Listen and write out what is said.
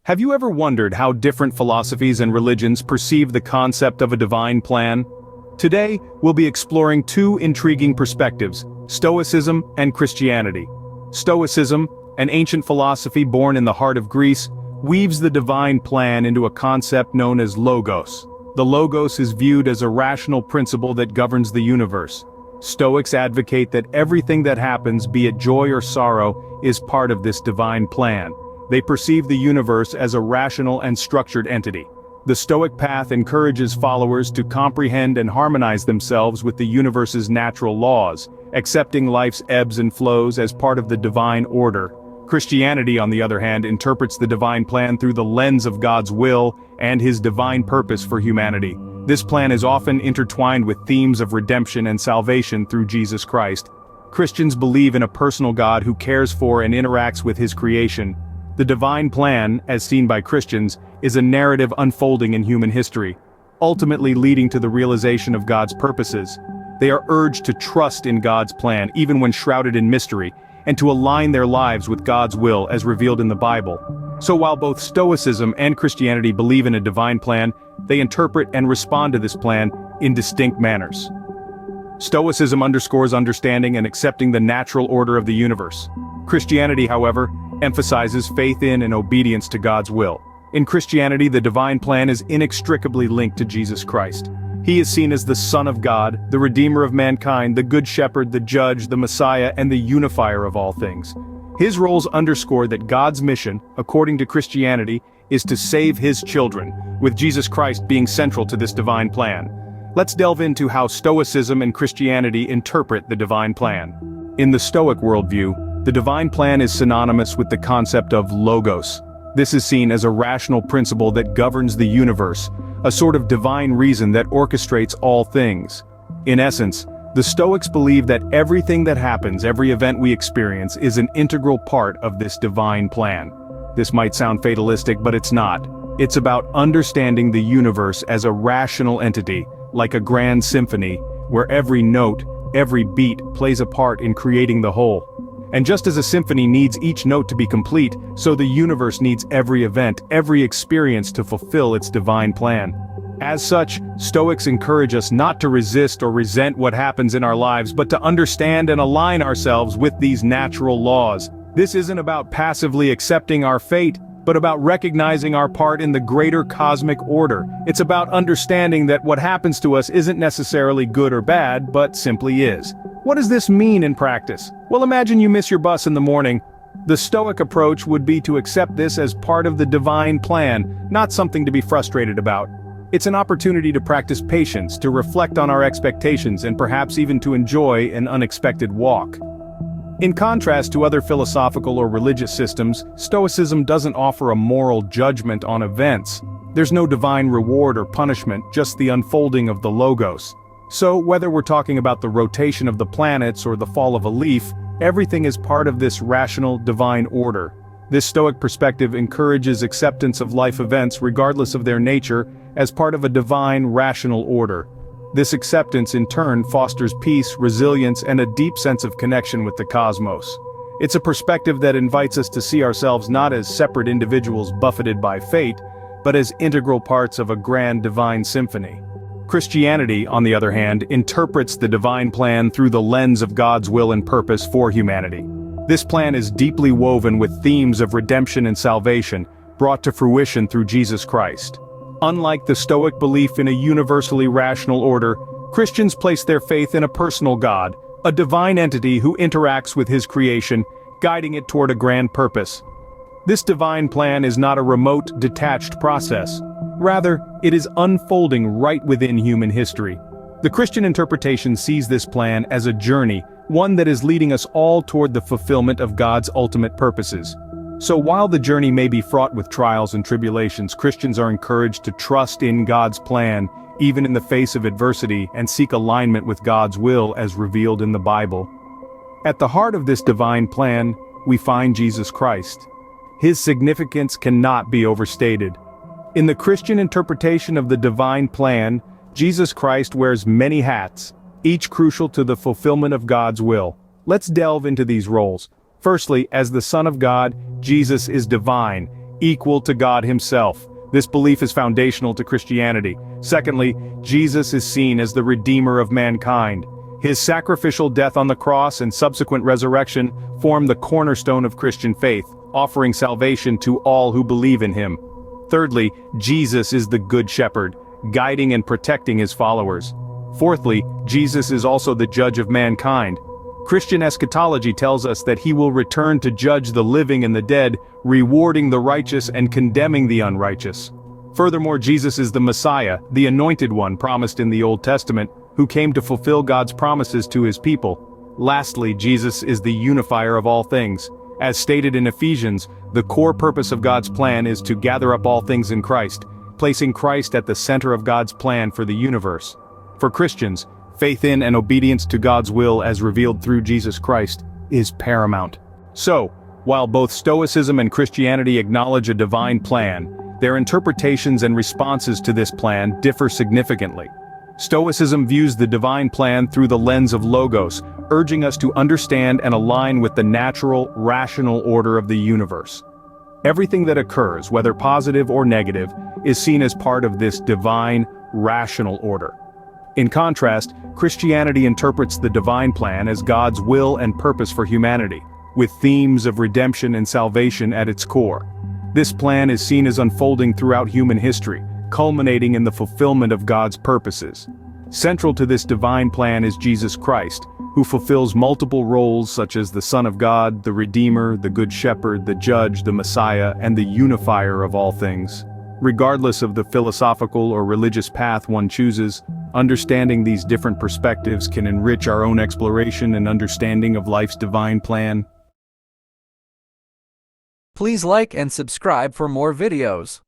Have you ever wondered how different philosophies and religions perceive the concept of a divine plan? Today, we'll be exploring two intriguing perspectives, Stoicism and Christianity. Stoicism, an ancient philosophy born in the heart of Greece, weaves the divine plan into a concept known as logos. The logos is viewed as a rational principle that governs the universe. Stoics advocate that everything that happens, be it joy or sorrow, is part of this divine plan. They perceive the universe as a rational and structured entity. The Stoic path encourages followers to comprehend and harmonize themselves with the universe's natural laws, accepting life's ebbs and flows as part of the divine order. Christianity, on the other hand, interprets the divine plan through the lens of God's will and His divine purpose for humanity. This plan is often intertwined with themes of redemption and salvation through Jesus Christ. Christians believe in a personal God who cares for and interacts with His creation. The divine plan, as seen by Christians, is a narrative unfolding in human history, ultimately leading to the realization of God's purposes. They are urged to trust in God's plan, even when shrouded in mystery, and to align their lives with God's will as revealed in the Bible. So while both Stoicism and Christianity believe in a divine plan, they interpret and respond to this plan in distinct manners. Stoicism underscores understanding and accepting the natural order of the universe. Christianity, however, emphasizes faith in and obedience to God's will. In Christianity, the divine plan is inextricably linked to Jesus Christ. He is seen as the Son of God, the Redeemer of mankind, the Good Shepherd, the Judge, the Messiah, and the unifier of all things. His roles underscore that God's mission, according to Christianity, is to save His children, with Jesus Christ being central to this divine plan. Let's delve into how Stoicism and Christianity interpret the divine plan. In the Stoic worldview, the divine plan is synonymous with the concept of logos. This is seen as a rational principle that governs the universe, a sort of divine reason that orchestrates all things. In essence, the Stoics believe that everything that happens, every event we experience, is an integral part of this divine plan. This might sound fatalistic, but it's not. It's about understanding the universe as a rational entity, like a grand symphony, where every note, every beat plays a part in creating the whole. And just as a symphony needs each note to be complete, so the universe needs every event, every experience to fulfill its divine plan. As such, Stoics encourage us not to resist or resent what happens in our lives, but to understand and align ourselves with these natural laws. This isn't about passively accepting our fate, but about recognizing our part in the greater cosmic order. It's about understanding that what happens to us isn't necessarily good or bad, but simply is. What does this mean in practice? Well, imagine you miss your bus in the morning. The Stoic approach would be to accept this as part of the divine plan, not something to be frustrated about. It's an opportunity to practice patience, to reflect on our expectations, and perhaps even to enjoy an unexpected walk. In contrast to other philosophical or religious systems, Stoicism doesn't offer a moral judgment on events. There's no divine reward or punishment, just the unfolding of the logos. So, whether we're talking about the rotation of the planets or the fall of a leaf, everything is part of this rational, divine order. This Stoic perspective encourages acceptance of life events regardless of their nature, as part of a divine, rational order. This acceptance in turn fosters peace, resilience, and a deep sense of connection with the cosmos. It's a perspective that invites us to see ourselves not as separate individuals buffeted by fate, but as integral parts of a grand divine symphony. Christianity, on the other hand, interprets the divine plan through the lens of God's will and purpose for humanity. This plan is deeply woven with themes of redemption and salvation, brought to fruition through Jesus Christ. Unlike the Stoic belief in a universally rational order, Christians place their faith in a personal God, a divine entity who interacts with His creation, guiding it toward a grand purpose. This divine plan is not a remote, detached process. Rather, it is unfolding right within human history. The Christian interpretation sees this plan as a journey, one that is leading us all toward the fulfillment of God's ultimate purposes. So while the journey may be fraught with trials and tribulations, Christians are encouraged to trust in God's plan, even in the face of adversity, and seek alignment with God's will as revealed in the Bible. At the heart of this divine plan, we find Jesus Christ. His significance cannot be overstated. In the Christian interpretation of the divine plan, Jesus Christ wears many hats, each crucial to the fulfillment of God's will. Let's delve into these roles. Firstly, as the Son of God, Jesus is divine. equal to God himself. This belief is foundational to Christianity. Secondly, Jesus is seen as the Redeemer of mankind. His sacrificial death on the cross and subsequent resurrection form the cornerstone of Christian faith, offering salvation to all who believe in him. Thirdly, Jesus is the Good Shepherd, guiding and protecting his followers. Fourthly, Jesus is also the judge of mankind. Christian eschatology tells us that he will return to judge the living and the dead, rewarding the righteous and condemning the unrighteous. Furthermore, Jesus is the Messiah, the Anointed One promised in the Old Testament, who came to fulfill God's promises to his people. Lastly, Jesus is the unifier of all things. As stated in Ephesians, the core purpose of God's plan is to gather up all things in Christ, placing Christ at the center of God's plan for the universe. For Christians, faith in and obedience to God's will as revealed through Jesus Christ is paramount. So, while both Stoicism and Christianity acknowledge a divine plan, their interpretations and responses to this plan differ significantly. Stoicism views the divine plan through the lens of logos, urging us to understand and align with the natural, rational order of the universe. Everything that occurs, whether positive or negative, is seen as part of this divine, rational order. In contrast, Christianity interprets the divine plan as God's will and purpose for humanity, with themes of redemption and salvation at its core. This plan is seen as unfolding throughout human history, culminating in the fulfillment of God's purposes. Central to this divine plan is Jesus Christ, who fulfills multiple roles such as the Son of God, the Redeemer, the Good Shepherd, the Judge, the Messiah, and the unifier of all things. Regardless of the philosophical or religious path one chooses, understanding these different perspectives can enrich our own exploration and understanding of life's divine plan. Please like and subscribe for more videos.